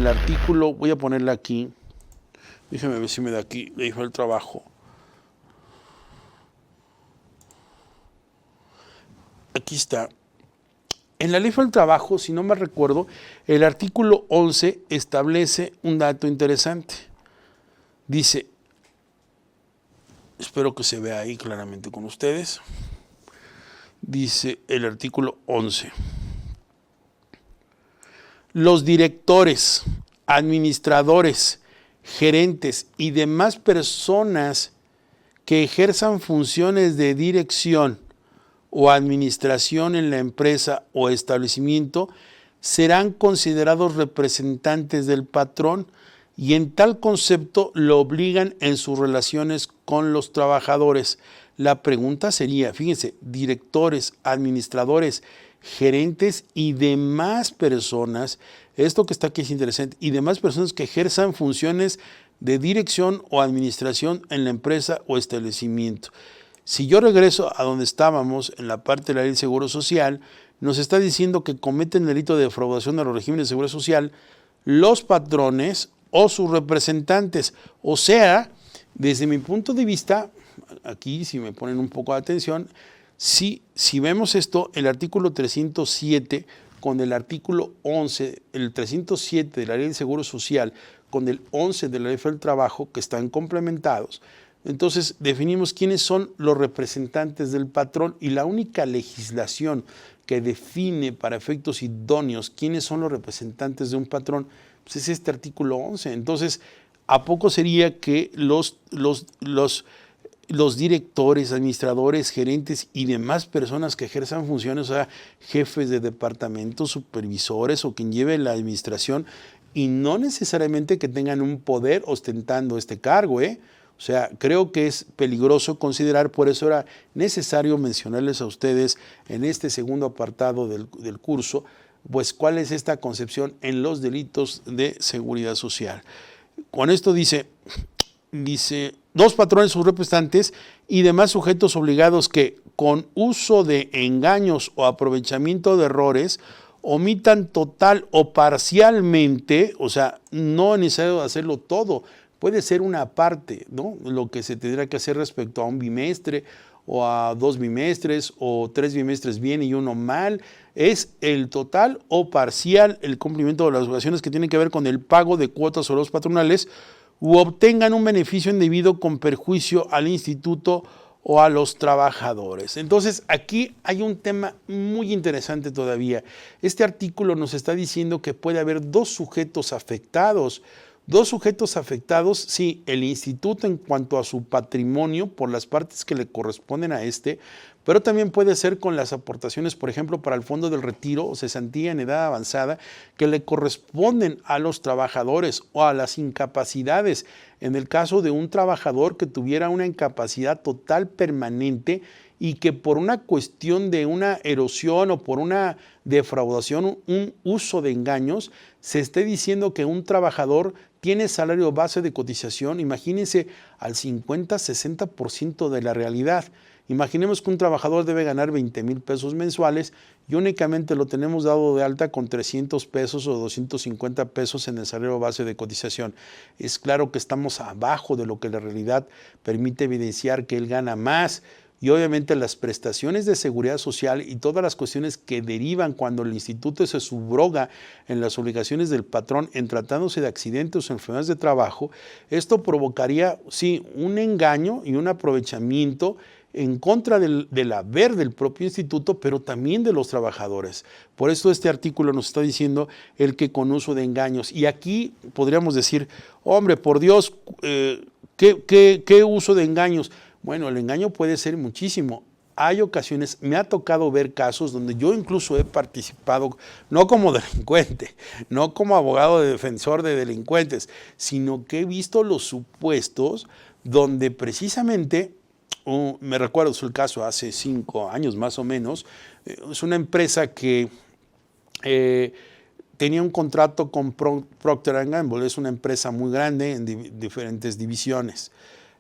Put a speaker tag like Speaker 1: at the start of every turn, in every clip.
Speaker 1: el artículo, voy a ponerla aquí, déjame ver si me da aquí, le dijo el trabajo. Aquí está. En la Ley del Trabajo, si no me recuerdo, el artículo 11 establece un dato interesante. Dice, espero que se vea ahí claramente con ustedes, dice el artículo 11. Los directores, administradores, gerentes y demás personas que ejerzan funciones de dirección o administración en la empresa o establecimiento serán considerados representantes del patrón y en tal concepto lo obligan en sus relaciones con los trabajadores. La pregunta sería, fíjense, directores, administradores, gerentes y demás personas, esto que está aquí es interesante, y demás personas que ejerzan funciones de dirección o administración en la empresa o establecimiento. Si yo regreso a donde estábamos, en la parte de la Ley del Seguro Social, nos está diciendo que cometen delito de defraudación de los regímenes de seguridad social los patrones o sus representantes. O sea, desde mi punto de vista, aquí si me ponen un poco de atención, si vemos esto, el artículo 307 con el artículo 11, el 307 de la Ley del Seguro Social con el 11 de la Ley del Trabajo, que están complementados, entonces definimos quiénes son los representantes del patrón y la única legislación que define para efectos idóneos quiénes son los representantes de un patrón, pues es este artículo 11. Entonces, ¿a poco sería que los directores, administradores, gerentes y demás personas que ejerzan funciones, o sea, jefes de departamentos, supervisores o quien lleve la administración, y no necesariamente que tengan un poder ostentando este cargo, O sea, creo que es peligroso considerar, por eso era necesario mencionarles a ustedes en este segundo apartado del curso, pues cuál es esta concepción en los delitos de seguridad social. Con esto dice, dos patrones, sus representantes y demás sujetos obligados que con uso de engaños o aprovechamiento de errores omitan total o parcialmente, o sea, no es necesario hacerlo todo, puede ser una parte, ¿no? Lo que se tendrá que hacer respecto a un bimestre o a 2 bimestres o 3 bimestres bien y uno mal, es el total o parcial el cumplimiento de las obligaciones que tienen que ver con el pago de cuotas o los patronales u obtengan un beneficio indebido con perjuicio al instituto o a los trabajadores. Entonces, aquí hay un tema muy interesante todavía. Este artículo nos está diciendo que puede haber dos sujetos afectados. Dos sujetos afectados, sí, el instituto en cuanto a su patrimonio por las partes que le corresponden a este, pero también puede ser con las aportaciones, por ejemplo, para el fondo del retiro o cesantía en edad avanzada que le corresponden a los trabajadores o a las incapacidades. En el caso de un trabajador que tuviera una incapacidad total permanente y que por una cuestión de una erosión o por una defraudación, un uso de engaños, se esté diciendo que un trabajador tiene salario base de cotización, imagínense, al 50-60% de la realidad. Imaginemos que un trabajador debe ganar 20,000 pesos mensuales y únicamente lo tenemos dado de alta con 300 pesos o 250 pesos en el salario base de cotización. Es claro que estamos abajo de lo que la realidad permite evidenciar que él gana más. Y obviamente las prestaciones de seguridad social y todas las cuestiones que derivan cuando el instituto se subroga en las obligaciones del patrón en tratándose de accidentes o enfermedades de trabajo, esto provocaría, sí, un engaño y un aprovechamiento en contra del haber del propio instituto, pero también de los trabajadores. Por eso este artículo nos está diciendo el que con uso de engaños. Y aquí podríamos decir, hombre, por Dios, ¿qué uso de engaños? Bueno, el engaño puede ser muchísimo. Hay ocasiones, me ha tocado ver casos donde yo incluso he participado, no como delincuente, no como abogado de defensor de delincuentes, sino que he visto los supuestos donde precisamente, me recuerdo el caso hace 5 años más o menos, es una empresa que tenía un contrato con Procter & Gamble, es una empresa muy grande en diferentes divisiones.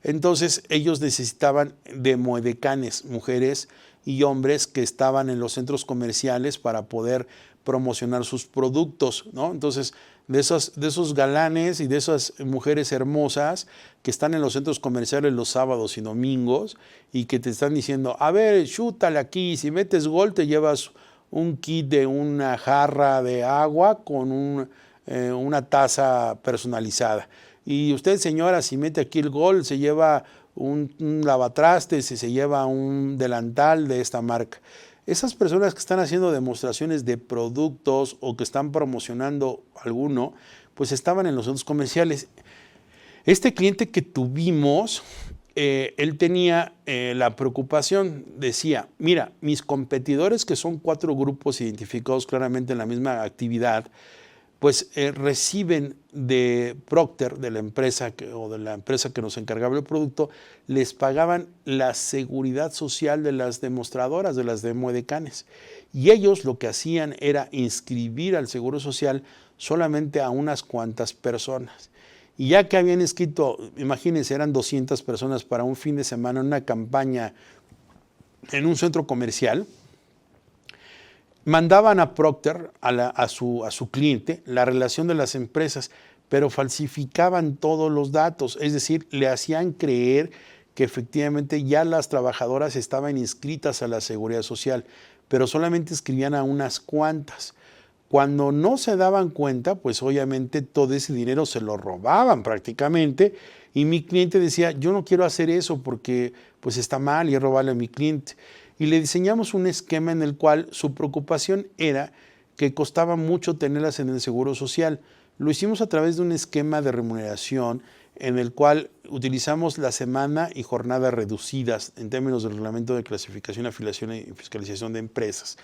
Speaker 1: Entonces ellos necesitaban de moedecanes, mujeres y hombres que estaban en los centros comerciales para poder promocionar sus productos, ¿no? Entonces, de esos galanes y de esas mujeres hermosas que están en los centros comerciales los sábados y domingos y que te están diciendo, a ver, chútale aquí, si metes gol te llevas un kit de una jarra de agua con una taza personalizada. Y usted, señora, si mete aquí el gol, se lleva un lavatrastes, se lleva un delantal de esta marca. Esas personas que están haciendo demostraciones de productos o que están promocionando alguno, pues estaban en los centros comerciales. Este cliente que tuvimos, él tenía la preocupación, decía, mira, mis competidores, que son 4 grupos identificados claramente en la misma actividad, pues reciben de Procter, de la empresa que nos encargaba el producto, les pagaban la seguridad social de las demostradoras, de las demoedecanes. Y ellos lo que hacían era inscribir al Seguro Social solamente a unas cuantas personas. Y ya que habían inscrito, imagínense, eran 200 personas para un fin de semana en una campaña en un centro comercial, mandaban a Procter, a su cliente, la relación de las empresas, pero falsificaban todos los datos, es decir, le hacían creer que efectivamente ya las trabajadoras estaban inscritas a la Seguridad Social, pero solamente escribían a unas cuantas. Cuando no se daban cuenta, pues obviamente todo ese dinero se lo robaban prácticamente, y mi cliente decía, yo no quiero hacer eso porque pues está mal y es robarle a mi cliente. Y le diseñamos un esquema en el cual su preocupación era que costaba mucho tenerlas en el Seguro Social. Lo hicimos a través de un esquema de remuneración en el cual utilizamos la semana y jornada reducidas en términos del reglamento de clasificación, afiliación y fiscalización de empresas,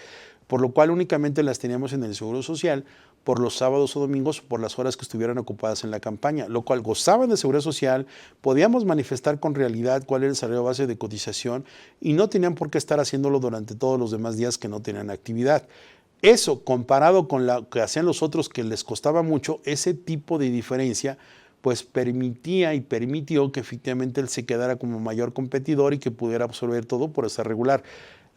Speaker 1: por lo cual únicamente las teníamos en el Seguro Social por los sábados o domingos, por las horas que estuvieran ocupadas en la campaña, lo cual gozaban de seguridad social, podíamos manifestar con realidad cuál era el salario base de cotización y no tenían por qué estar haciéndolo durante todos los demás días que no tenían actividad. Eso, comparado con lo que hacían los otros que les costaba mucho, ese tipo de diferencia, pues permitía y permitió que efectivamente él se quedara como mayor competidor y que pudiera absorber todo por estar regular.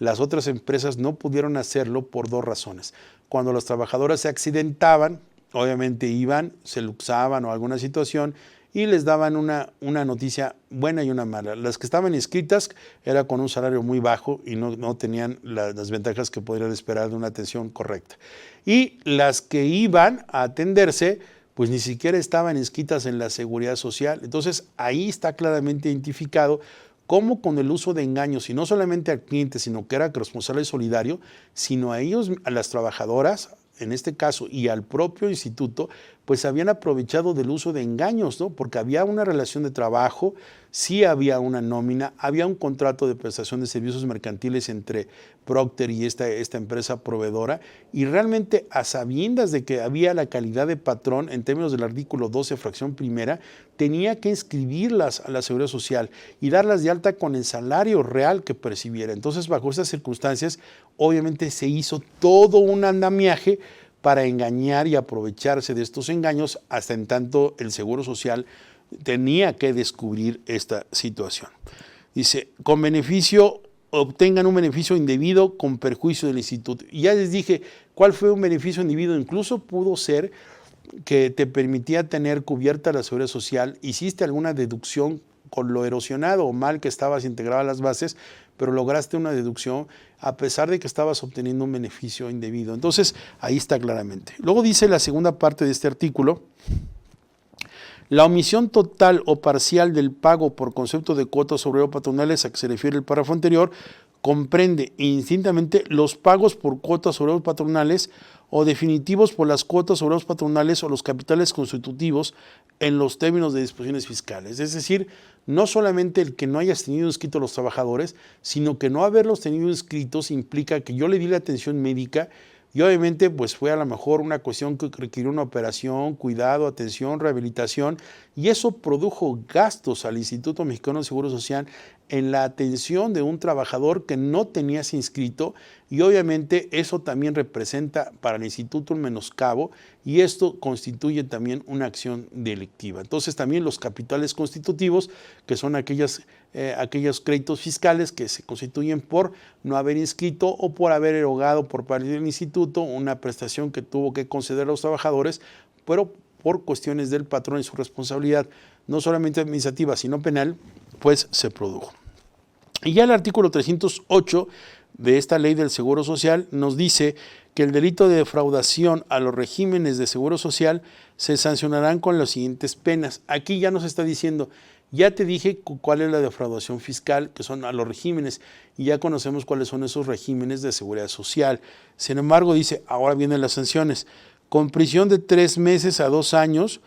Speaker 1: Las otras empresas no pudieron hacerlo por 2 razones. Cuando las trabajadoras se accidentaban, obviamente iban, se luxaban o alguna situación y les daban una noticia buena y una mala. Las que estaban inscritas era con un salario muy bajo y no tenían las ventajas que podrían esperar de una atención correcta. Y las que iban a atenderse, pues ni siquiera estaban inscritas en la Seguridad Social. Entonces ahí está claramente identificado cómo con el uso de engaños, y no solamente al cliente, sino que era responsable solidario, sino a ellos, a las trabajadoras, en este caso, y al propio instituto, pues habían aprovechado del uso de engaños, ¿no? Porque había una relación de trabajo, sí había una nómina, había un contrato de prestación de servicios mercantiles entre Procter y esta empresa proveedora, y realmente a sabiendas de que había la calidad de patrón en términos del artículo 12, fracción primera, tenía que inscribirlas a la Seguridad Social y darlas de alta con el salario real que percibiera. Entonces, bajo estas circunstancias, obviamente se hizo todo un andamiaje para engañar y aprovecharse de estos engaños, hasta en tanto el Seguro Social tenía que descubrir esta situación. Dice, con beneficio, obtengan un beneficio indebido con perjuicio del instituto. Y ya les dije cuál fue un beneficio indebido. Incluso pudo ser que te permitía tener cubierta la Seguridad Social, hiciste alguna deducción con lo erosionado o mal que estabas integrado a las bases, pero lograste una deducción a pesar de que estabas obteniendo un beneficio indebido. Entonces, ahí está claramente. Luego dice la segunda parte de este artículo, la omisión total o parcial del pago por concepto de cuotas obrero patronales a que se refiere el párrafo anterior comprende indistintamente los pagos por cuotas obreros patronales o definitivos por las cuotas obreros patronales o los capitales constitutivos en los términos de disposiciones fiscales. Es decir, no solamente el que no hayas tenido inscritos a los trabajadores, sino que no haberlos tenido inscritos implica que yo le di la atención médica y obviamente pues fue a lo mejor una cuestión que requirió una operación, cuidado, atención, rehabilitación, y eso produjo gastos al Instituto Mexicano del Seguro Social en la atención de un trabajador que no tenías inscrito, y obviamente eso también representa para el instituto un menoscabo y esto constituye también una acción delictiva. Entonces también los capitales constitutivos, que son aquellos créditos fiscales que se constituyen por no haber inscrito o por haber erogado por parte del instituto una prestación que tuvo que conceder a los trabajadores, pero por cuestiones del patrón y su responsabilidad, no solamente administrativa, sino penal, pues se produjo. Y ya el artículo 308 de esta ley del Seguro Social nos dice que el delito de defraudación a los regímenes de Seguro Social se sancionarán con las siguientes penas. Aquí ya nos está diciendo, ya te dije cuál es la defraudación fiscal, que son a los regímenes, y ya conocemos cuáles son esos regímenes de seguridad social. Sin embargo, dice, ahora vienen las sanciones, con prisión de 3 meses a 2 años,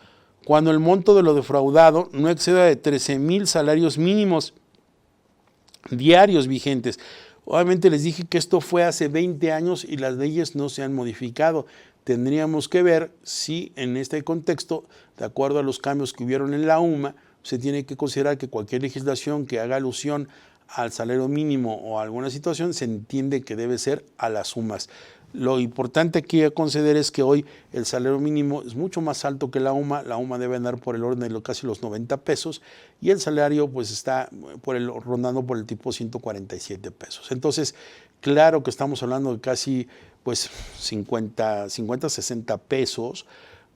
Speaker 1: cuando el monto de lo defraudado no exceda de 13,000 salarios mínimos diarios vigentes. Obviamente les dije que esto fue hace 20 años y las leyes no se han modificado. Tendríamos que ver si en este contexto, de acuerdo a los cambios que hubieron en la UMA, se tiene que considerar que cualquier legislación que haga alusión al salario mínimo o a alguna situación se entiende que debe ser a las sumas. Lo importante aquí a considerar es que hoy el salario mínimo es mucho más alto que la UMA debe andar por el orden de casi los 90 pesos y el salario pues está rondando por el tipo 147 pesos. Entonces, claro que estamos hablando de casi pues 50, 60 pesos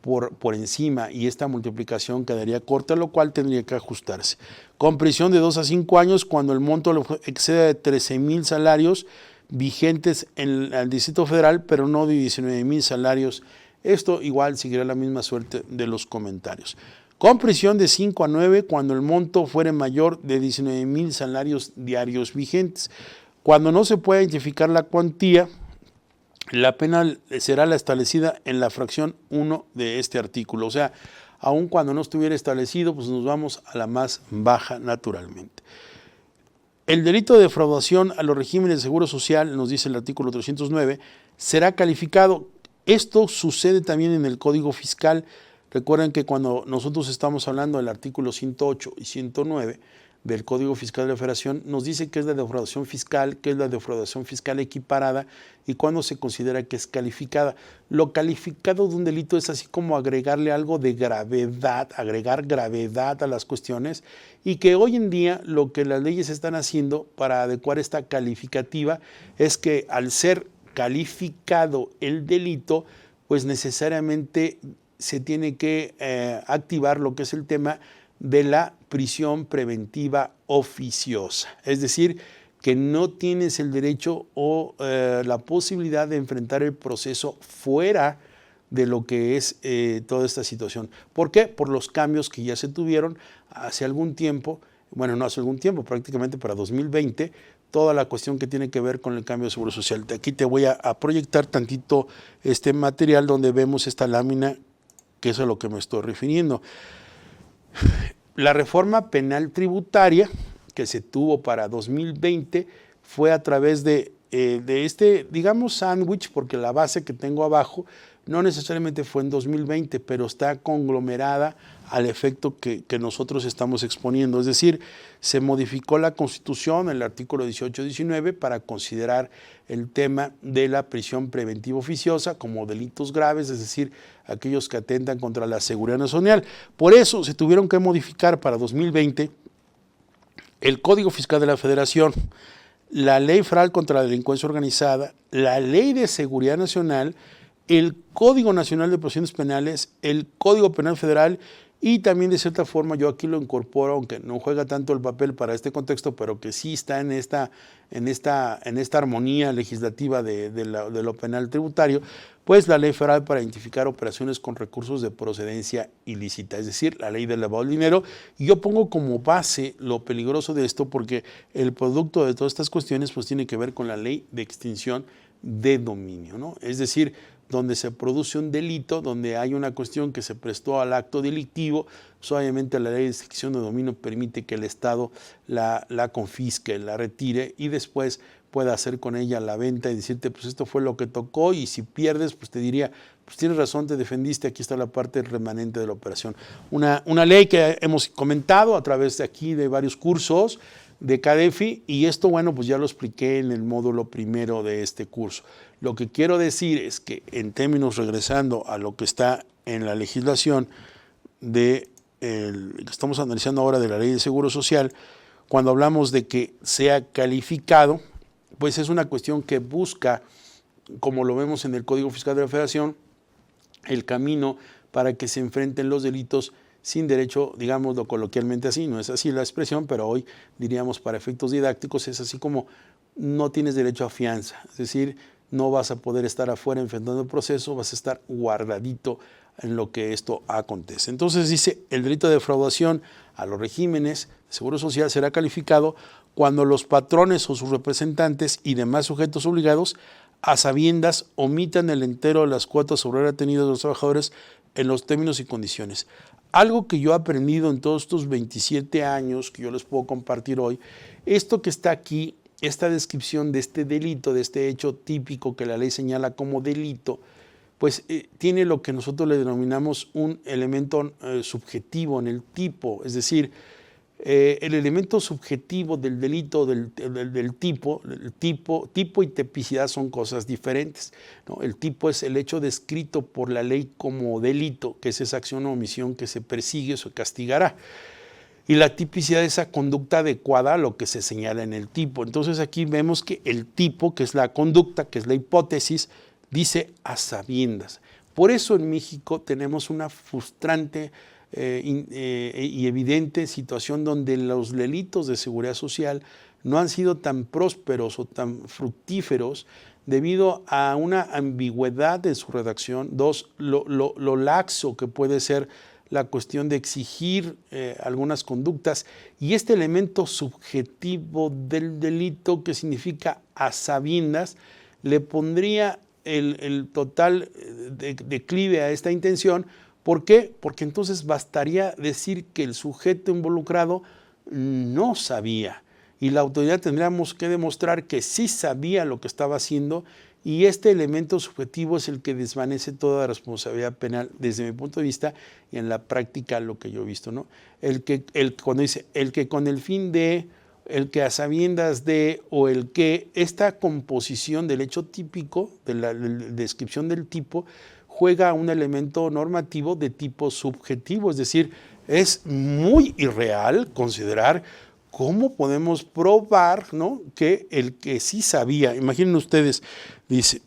Speaker 1: por encima y esta multiplicación quedaría corta, lo cual tendría que ajustarse. Con prisión de 2 a 5 años cuando el monto exceda de 13,000 salarios vigentes en el Distrito Federal, pero no de 19,000 salarios. Esto igual seguirá la misma suerte de los comentarios. Con prisión de 5 a 9 cuando el monto fuere mayor de 19,000 salarios diarios vigentes. Cuando no se pueda identificar la cuantía, la pena será la establecida en la fracción 1 de este artículo. O sea, aun cuando no estuviera establecido, pues nos vamos a la más baja naturalmente. El delito de defraudación a los regímenes de seguro social, nos dice el artículo 309, será calificado. Esto sucede también en el Código Fiscal. Recuerden que cuando nosotros estamos hablando del artículo 108 y 109 del Código Fiscal de la Federación, nos dice qué es la defraudación fiscal, qué es la defraudación fiscal equiparada y cuándo se considera que es calificada. Lo calificado de un delito es así como agregarle algo de gravedad, agregar gravedad a las cuestiones y que hoy en día lo que las leyes están haciendo para adecuar esta calificativa es que al ser calificado el delito, pues necesariamente se tiene que activar lo que es el tema de la prisión preventiva oficiosa, es decir, que no tienes el derecho o la posibilidad de enfrentar el proceso fuera de lo que es toda esta situación. ¿Por qué? Por los cambios que ya se tuvieron hace algún tiempo, bueno, no hace algún tiempo, prácticamente para 2020, toda la cuestión que tiene que ver con el cambio de seguro social. Aquí te voy a proyectar tantito este material donde vemos esta lámina, que es a lo que me estoy refiriendo. La reforma penal tributaria que se tuvo para 2020 fue a través de este, digamos, sándwich, porque la base que tengo abajo no necesariamente fue en 2020, pero está conglomerada al efecto que nosotros estamos exponiendo. Es decir, se modificó la Constitución, el artículo 18-19, para considerar el tema de la prisión preventiva oficiosa como delitos graves, es decir, aquellos que atentan contra la seguridad nacional. Por eso se tuvieron que modificar para 2020 el Código Fiscal de la Federación, la Ley Federal contra la Delincuencia Organizada, la Ley de Seguridad Nacional, el Código Nacional de Procedimientos Penales, el Código Penal Federal y también de cierta forma yo aquí lo incorporo, aunque no juega tanto el papel para este contexto, pero que sí está en esta armonía legislativa de lo penal tributario, pues la Ley Federal para identificar operaciones con recursos de procedencia ilícita, es decir, la ley del lavado de dinero. Y yo pongo como base lo peligroso de esto porque el producto de todas estas cuestiones pues tiene que ver con la ley de extinción de dominio, ¿no? Es decir, donde se produce un delito, donde hay una cuestión que se prestó al acto delictivo, pues obviamente la ley de extinción de dominio permite que el Estado la confisque, la retire y después pueda hacer con ella la venta y decirte, pues esto fue lo que tocó y si pierdes, pues te diría, pues tienes razón, te defendiste, aquí está la parte remanente de la operación. Una ley que hemos comentado a través de aquí de varios cursos, de CADEFI, y esto, bueno, pues ya lo expliqué en el módulo primero de este curso. Lo que quiero decir es que en términos, regresando a lo que está en la legislación que estamos analizando ahora de la Ley de Seguro Social, cuando hablamos de que sea calificado, pues es una cuestión que busca, como lo vemos en el Código Fiscal de la Federación, el camino para que se enfrenten los delitos sin derecho, digámoslo coloquialmente así, no es así la expresión, pero hoy diríamos para efectos didácticos, es así como no tienes derecho a fianza, es decir, no vas a poder estar afuera enfrentando el proceso, vas a estar guardadito en lo que esto acontece. Entonces dice, el delito de defraudación a los regímenes de Seguro Social será calificado cuando los patrones o sus representantes y demás sujetos obligados a sabiendas omitan el entero de las cuotas sobre retenidas de los trabajadores en los términos y condiciones. Algo que yo he aprendido en todos estos 27 años que yo les puedo compartir hoy, esto que está aquí, esta descripción de este delito, de este hecho típico que la ley señala como delito, pues tiene lo que nosotros le denominamos un elemento subjetivo en el tipo, es decir, el elemento subjetivo del delito del tipo y tipicidad son cosas diferentes, ¿no? El tipo es el hecho descrito por la ley como delito, que es esa acción o omisión que se persigue o se castigará. Y la tipicidad es esa conducta adecuada a lo que se señala en el tipo. Entonces aquí vemos que el tipo, que es la conducta, que es la hipótesis, dice a sabiendas. Por eso en México tenemos una frustrante y evidente situación donde los delitos de seguridad social no han sido tan prósperos o tan fructíferos debido a una ambigüedad de su redacción, dos, lo laxo que puede ser la cuestión de exigir algunas conductas y este elemento subjetivo del delito que significa a sabiendas le pondría el total declive a esta intención. ¿Por qué? Porque entonces bastaría decir que el sujeto involucrado no sabía y la autoridad tendríamos que demostrar que sí sabía lo que estaba haciendo y este elemento subjetivo es el que desvanece toda responsabilidad penal desde mi punto de vista y en la práctica lo que yo he visto, ¿no? Cuando dice el que con el fin de, el que a sabiendas de o el que esta composición del hecho típico, de la descripción del tipo, juega un elemento normativo de tipo subjetivo, es decir, es muy irreal considerar cómo podemos probar, ¿no?, que el que sí sabía, imaginen ustedes, dice,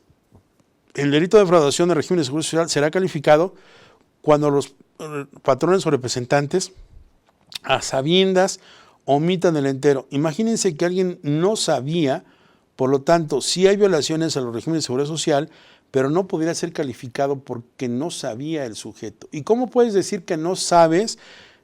Speaker 1: el delito de defraudación del régimen de seguridad social será calificado cuando los patrones o representantes a sabiendas omitan el entero. Imagínense que alguien no sabía, por lo tanto, sí hay violaciones a los regímenes de seguridad social, pero no podría ser calificado porque no sabía el sujeto. ¿Y cómo puedes decir que no sabes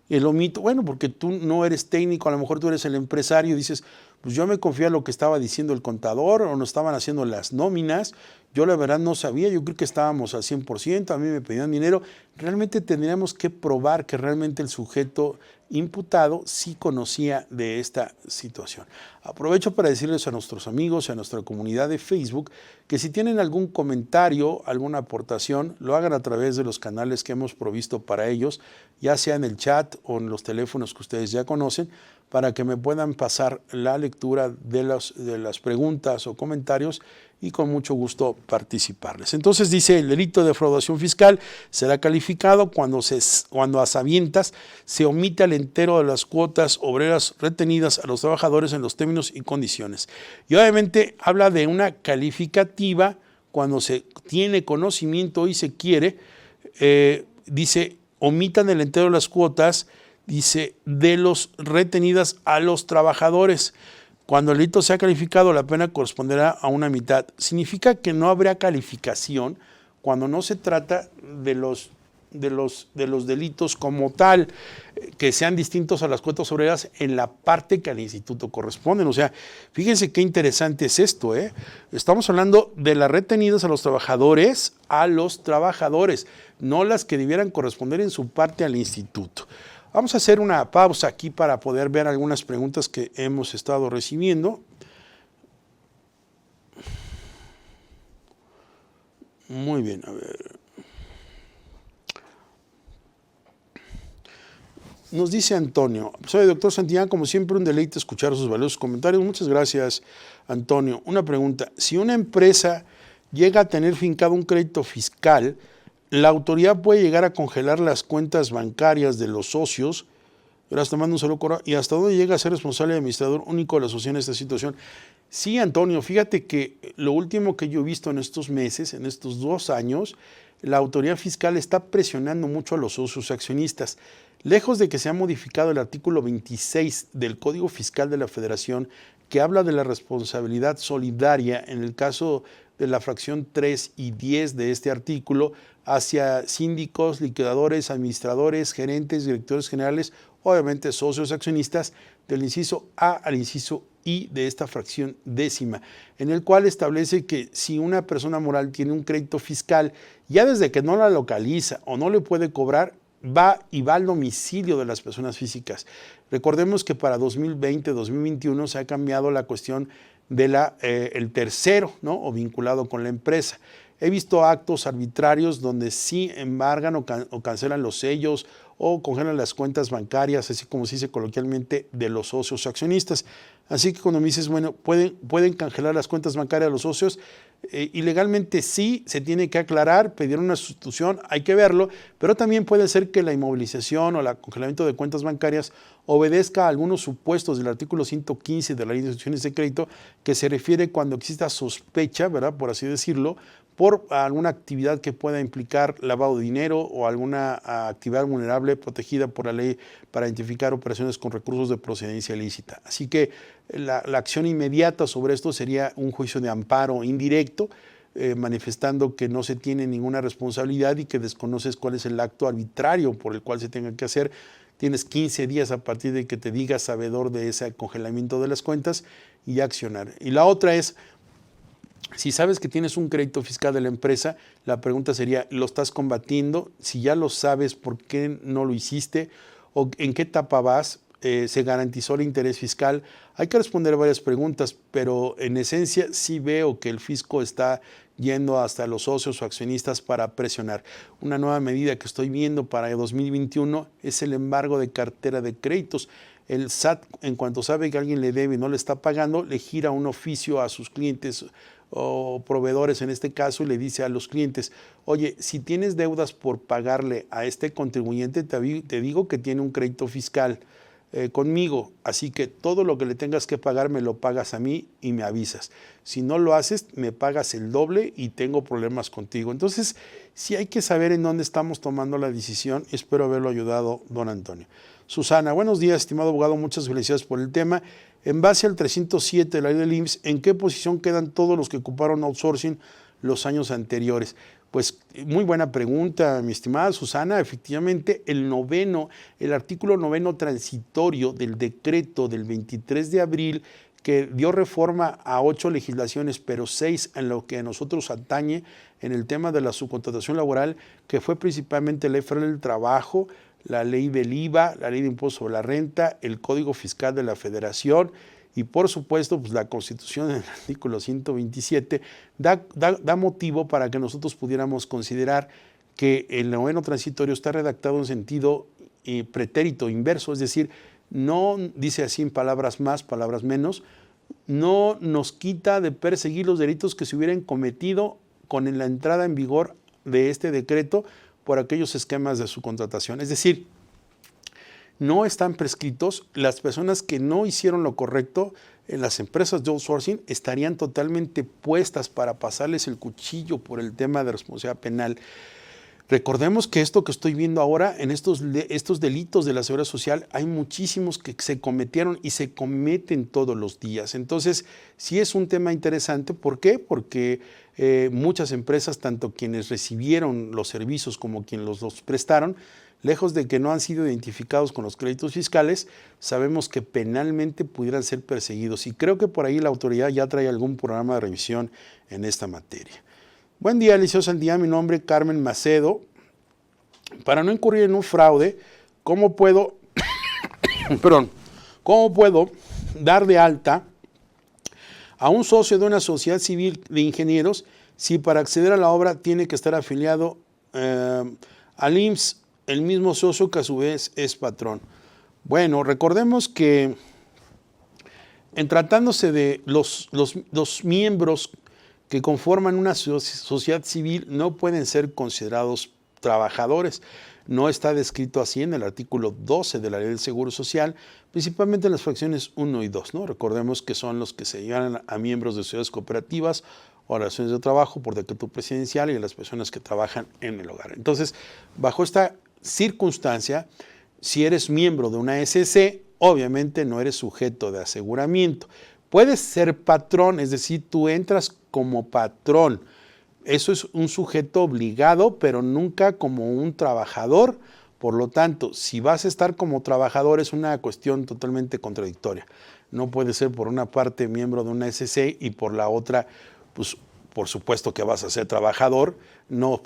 Speaker 1: el omito? Bueno, porque tú no eres técnico, a lo mejor tú eres el empresario y dices, pues yo me confío en lo que estaba diciendo el contador o nos estaban haciendo las nóminas, yo la verdad no sabía, yo creo que estábamos al 100%, a mí me pedían dinero. Realmente tendríamos que probar que realmente el sujeto imputado sí conocía de esta situación. Aprovecho para decirles a nuestros amigos y a nuestra comunidad de Facebook que si tienen algún comentario, alguna aportación, lo hagan a través de los canales que hemos provisto para ellos, ya sea en el chat o en los teléfonos que ustedes ya conocen, para que me puedan pasar la lectura de las preguntas o comentarios y con mucho gusto participarles. Entonces dice, el delito de defraudación fiscal será calificado cuando a sabiendas se omite el entero de las cuotas obreras retenidas a los trabajadores en los términos y condiciones. Y obviamente habla de una calificativa cuando se tiene conocimiento y se quiere, dice, omitan el entero de las cuotas, dice, de los retenidas a los trabajadores. Cuando el delito sea calificado, la pena corresponderá a una mitad. Significa que no habrá calificación cuando no se trata de los delitos como tal, que sean distintos a las cuotas obreras en la parte que al instituto corresponden. O sea, fíjense qué interesante es esto, ¿eh? Estamos hablando de las retenidas a los trabajadores, no las que debieran corresponder en su parte al instituto. Vamos a hacer una pausa aquí para poder ver algunas preguntas que hemos estado recibiendo. Muy bien, a ver. Nos dice Antonio, soy el doctor Santillán, como siempre un deleite escuchar sus valiosos comentarios. Muchas gracias, Antonio. Una pregunta, si una empresa llega a tener fincado un crédito fiscal, la autoridad puede llegar a congelar las cuentas bancarias de los socios. Gracias, te mando un saludo, Cora. ¿Y hasta dónde llega a ser responsable y administrador único de la asociación en esta situación? Sí, Antonio, fíjate que lo último que yo he visto en estos meses, en estos 2 años, la autoridad fiscal está presionando mucho a los socios accionistas. Lejos de que se ha modificado el artículo 26 del Código Fiscal de la Federación, que habla de la responsabilidad solidaria en el caso de la fracción 3 y 10 de este artículo, hacia síndicos, liquidadores, administradores, gerentes, directores generales, obviamente socios accionistas, del inciso A al inciso I de esta fracción 10ª, en el cual establece que si una persona moral tiene un crédito fiscal, ya desde que no la localiza o no le puede cobrar, va al domicilio de las personas físicas. Recordemos que para 2020-2021 se ha cambiado la cuestión de el tercero, ¿no? O vinculado con la empresa. He visto actos arbitrarios donde sí embargan o cancelan los sellos o congelan las cuentas bancarias, así como se dice coloquialmente, de los socios accionistas. Así que cuando me dices, bueno, pueden cancelar las cuentas bancarias de los socios, ilegalmente sí, se tiene que aclarar, pedir una sustitución, hay que verlo, pero también puede ser que la inmovilización o el congelamiento de cuentas bancarias obedezca a algunos supuestos del artículo 115 de la Ley de Instituciones de Crédito, que se refiere cuando exista sospecha, ¿verdad?, por así decirlo, por alguna actividad que pueda implicar lavado de dinero o alguna actividad vulnerable protegida por la ley para identificar operaciones con recursos de procedencia ilícita. Así que la acción inmediata sobre esto sería un juicio de amparo indirecto, manifestando que no se tiene ninguna responsabilidad y que desconoces cuál es el acto arbitrario por el cual se tenga que hacer. Tienes 15 días a partir de que te digas sabedor de ese congelamiento de las cuentas y accionar. Y la otra es, si sabes que tienes un crédito fiscal de la empresa, la pregunta sería, ¿lo estás combatiendo? Si ya lo sabes, ¿por qué no lo hiciste? ¿O en qué etapa vas? ¿Se garantizó el interés fiscal? Hay que responder varias preguntas, pero en esencia sí veo que el fisco está yendo hasta los socios o accionistas para presionar. Una nueva medida que estoy viendo para 2021 es el embargo de cartera de créditos. El SAT, en cuanto sabe que alguien le debe y no le está pagando, le gira un oficio a sus clientes o proveedores en este caso y le dice a los clientes, oye, si tienes deudas por pagarle a este contribuyente, te digo que tiene un crédito fiscal conmigo, así que todo lo que le tengas que pagar me lo pagas a mí y me avisas. Si no lo haces, me pagas el doble y tengo problemas contigo. Entonces, sí hay que saber en dónde estamos tomando la decisión. Espero haberlo ayudado, don Antonio. Susana, buenos días, estimado abogado, muchas felicidades por el tema. En base al 307 de la ley del IMSS, ¿en qué posición quedan todos los que ocuparon outsourcing los años anteriores? Pues muy buena pregunta, mi estimada Susana. Efectivamente, el artículo 9 transitorio del decreto del 23 de abril, que dio reforma a 8 legislaciones, pero 6 en lo que a nosotros atañe en el tema de la subcontratación laboral, que fue principalmente la Ley Federal del Trabajo, la ley del IVA, la ley de impuesto sobre la renta, el Código Fiscal de la Federación y por supuesto pues la Constitución en el artículo 127 da motivo para que nosotros pudiéramos considerar que el 9 transitorio está redactado en sentido pretérito inverso, es decir, no dice así en palabras más, palabras menos, no nos quita de perseguir los delitos que se hubieran cometido con la entrada en vigor de este decreto por aquellos esquemas de subcontratación. Es decir, no están prescritos. Las personas que no hicieron lo correcto en las empresas de outsourcing estarían totalmente puestas para pasarles el cuchillo por el tema de responsabilidad penal. Recordemos que esto que estoy viendo ahora, en estos delitos de la seguridad social, hay muchísimos que se cometieron y se cometen todos los días. Entonces, sí es un tema interesante. ¿Por qué? Porque muchas empresas, tanto quienes recibieron los servicios como quienes los prestaron, lejos de que no han sido identificados con los créditos fiscales, sabemos que penalmente pudieran ser perseguidos. Y creo que por ahí la autoridad ya trae algún programa de revisión en esta materia. Buen día, licenciado Santillán, mi nombre es Carmen Macedo. Para no incurrir en un fraude, ¿cómo puedo dar de alta a un socio de una sociedad civil de ingenieros si para acceder a la obra tiene que estar afiliado al IMSS el mismo socio que a su vez es patrón. Bueno, recordemos que en tratándose de los miembros que conforman una sociedad civil no pueden ser considerados trabajadores. No está descrito así en el artículo 12 de la Ley del Seguro Social, principalmente en las fracciones 1 y 2, ¿no? Recordemos que son los que se llevan a miembros de sociedades cooperativas o relaciones de trabajo por decreto presidencial y a las personas que trabajan en el hogar. Entonces, bajo esta circunstancia, si eres miembro de una SC, obviamente no eres sujeto de aseguramiento. Puedes ser patrón, es decir, tú entras como patrón. Eso es un sujeto obligado, pero nunca como un trabajador. Por lo tanto, si vas a estar como trabajador es una cuestión totalmente contradictoria. No puedes ser por una parte miembro de una SC y por la otra, pues por supuesto que vas a ser trabajador, no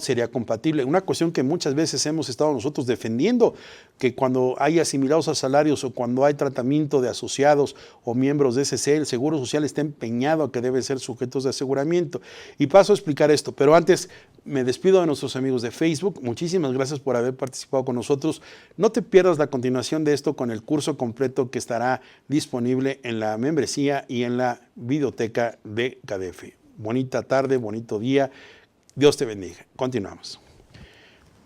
Speaker 1: sería compatible. Una cuestión que muchas veces hemos estado nosotros defendiendo, que cuando hay asimilados a salarios o cuando hay tratamiento de asociados o miembros de SC, el Seguro Social está empeñado a que deben ser sujetos de aseguramiento. Y paso a explicar esto, pero antes me despido de nuestros amigos de Facebook. Muchísimas gracias por haber participado con nosotros. No te pierdas la continuación de esto con el curso completo que estará disponible en la membresía y en la videoteca de KDF. Bonita tarde, bonito día. Dios te bendiga. Continuamos.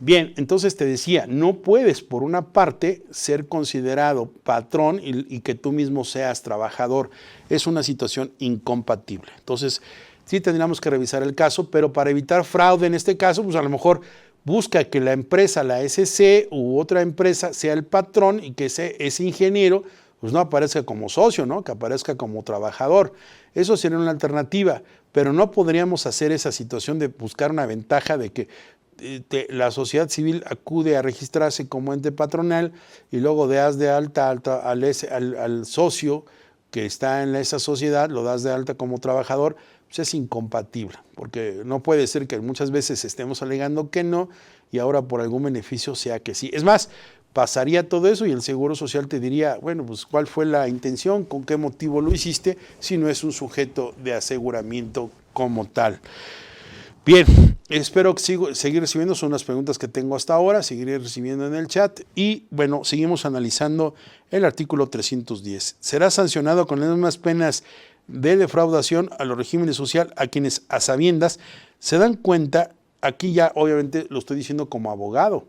Speaker 1: Bien, entonces te decía, no puedes por una parte ser considerado patrón y que tú mismo seas trabajador. Es una situación incompatible. Entonces, sí tendríamos que revisar el caso, pero para evitar fraude en este caso, pues a lo mejor busca que la empresa, la SC u otra empresa sea el patrón y que ese ingeniero pues no aparezca como socio, ¿no? Que aparezca como trabajador. Eso sería una alternativa, pero no podríamos hacer esa situación de buscar una ventaja de que la sociedad civil acude a registrarse como ente patronal y luego das de alta al socio que está en esa sociedad, lo das de alta como trabajador, pues es incompatible, porque no puede ser que muchas veces estemos alegando que no y ahora por algún beneficio sea que sí. Es más, pasaría todo eso y el Seguro Social te diría, bueno, pues ¿cuál fue la intención? ¿Con qué motivo lo hiciste? Si no es un sujeto de aseguramiento como tal. Bien, espero seguir recibiendo, son las preguntas que tengo hasta ahora, seguiré recibiendo en el chat y bueno, seguimos analizando el artículo 310. Será sancionado con las mismas penas de defraudación a los regímenes social a quienes a sabiendas se dan cuenta, aquí ya obviamente lo estoy diciendo como abogado,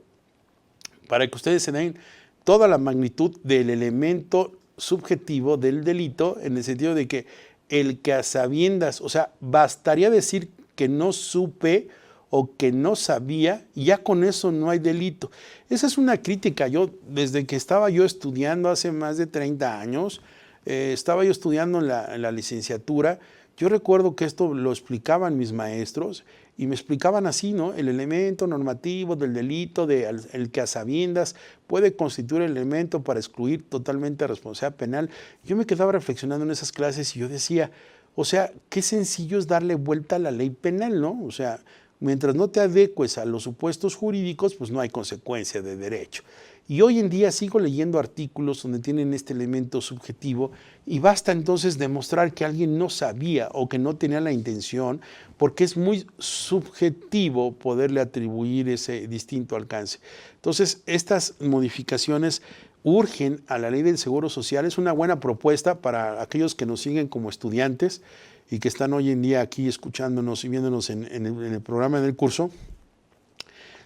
Speaker 1: para que ustedes se den toda la magnitud del elemento subjetivo del delito, en el sentido de que el que a sabiendas, o sea, bastaría decir que no supe o que no sabía, y ya con eso no hay delito. Esa es una crítica. Yo, desde que estaba yo estudiando hace más de 30 años, estaba yo estudiando en la licenciatura, yo recuerdo que esto lo explicaban mis maestros y me explicaban así, ¿no? El elemento normativo del delito, el que a sabiendas puede constituir el elemento para excluir totalmente responsabilidad penal. Yo me quedaba reflexionando en esas clases y yo decía, o sea, qué sencillo es darle vuelta a la ley penal, ¿no? O sea, mientras no te adecues a los supuestos jurídicos, pues no hay consecuencia de derecho. Y hoy en día sigo leyendo artículos donde tienen este elemento subjetivo y basta entonces demostrar que alguien no sabía o que no tenía la intención, porque es muy subjetivo poderle atribuir ese distinto alcance. Entonces, estas modificaciones urgen a la ley del Seguro Social. Es una buena propuesta para aquellos que nos siguen como estudiantes y que están hoy en día aquí escuchándonos y viéndonos en el programa del curso.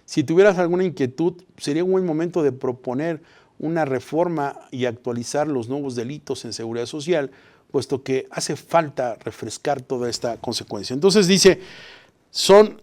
Speaker 1: Si tuvieras alguna inquietud, sería un buen momento de proponer una reforma y actualizar los nuevos delitos en seguridad social, puesto que hace falta refrescar toda esta consecuencia. Entonces dice, son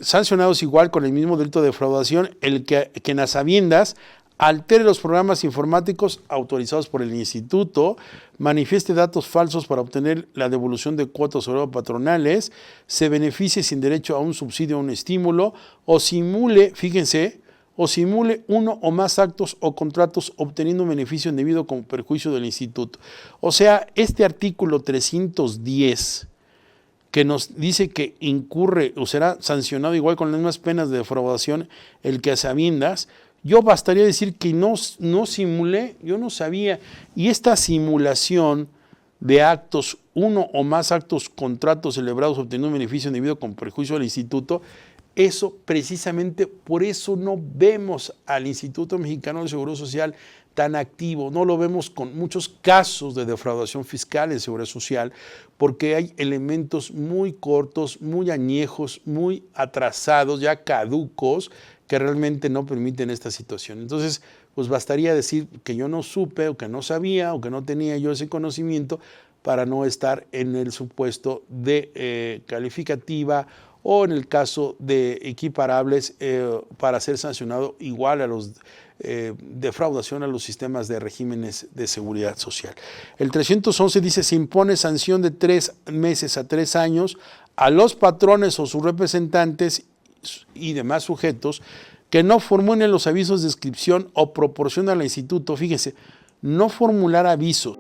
Speaker 1: sancionados igual con el mismo delito de defraudación el que en a sabiendas altere los programas informáticos autorizados por el instituto, manifieste datos falsos para obtener la devolución de cuotas patronales, se beneficie sin derecho a un subsidio o un estímulo, o simule, fíjense, o simule uno o más actos o contratos obteniendo un beneficio indebido con perjuicio del instituto. O sea, este artículo 310 que nos dice que incurre o será sancionado igual con las mismas penas de defraudación el que a sabiendas, yo bastaría decir que no simulé, yo no sabía. Y esta simulación de actos, uno o más actos, contratos celebrados obteniendo un beneficio indebido con perjuicio del instituto, Eso precisamente por eso no vemos al Instituto Mexicano del Seguro Social tan activo, no lo vemos con muchos casos de defraudación fiscal en Seguridad Social, porque hay elementos muy cortos, muy añejos, muy atrasados, ya caducos, que realmente no permiten esta situación. Entonces, pues bastaría decir que yo no supe, o que no sabía, o que no tenía yo ese conocimiento para no estar en el supuesto de calificativa, o en el caso de equiparables para ser sancionado igual a los defraudación a los sistemas de regímenes de seguridad social. El 311 dice: se impone sanción de 3 meses a 3 años a los patrones o sus representantes y demás sujetos que no formulen los avisos de inscripción o proporcionan al instituto, fíjese, no formular avisos.